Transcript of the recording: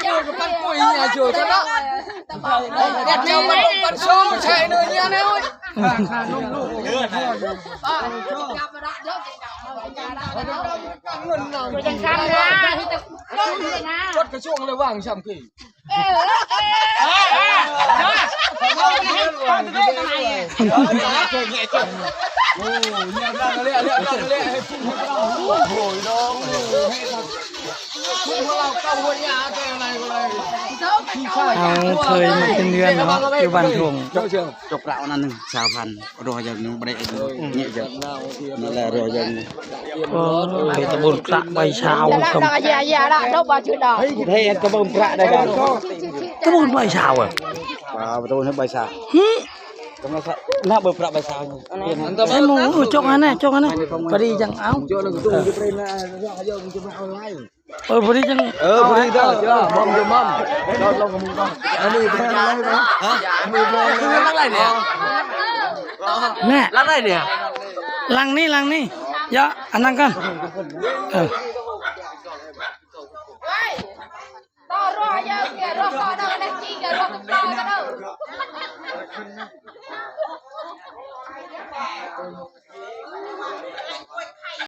cái bát quỳ nhà chùa cho nó gạt nhau bát số chạy nơi nhà này ơi quất cái chuông là vàng chậm kỷเคยมาเป็นเดือนเนาะอยู่บ้านทง จบเรานั่นหนึ่ง3,000รออย่างนึงไม่ได้เนี่ยจะนั่นแหละรออย่าง ตะบนพระใบชาวครับ đâu bao nhiêu đỏ เฮ้ยกระเบื้องพระได้กัน ตะบนใบชาวอ่ะ ประตูให้ใบชาตรงนั้นหน้าเบอร์พระใบชา ไอ้หมูจกอันน่ะพอดีจังเอา chỗ nó tung cái bên là giờ chúng taเอาไล่ พอดีจัง พอดีเด้อมอมจะมอมเราลงกับมึงก่อนอันนี้เป็นอะไรนะฮะอันนี้เป็นอะไรเนี่ย แน่ รักอะไรเนี่ย ลังนี่ยะอันนั้นกันto rồi giờ kìa rồi con đâu này chi kìa rồi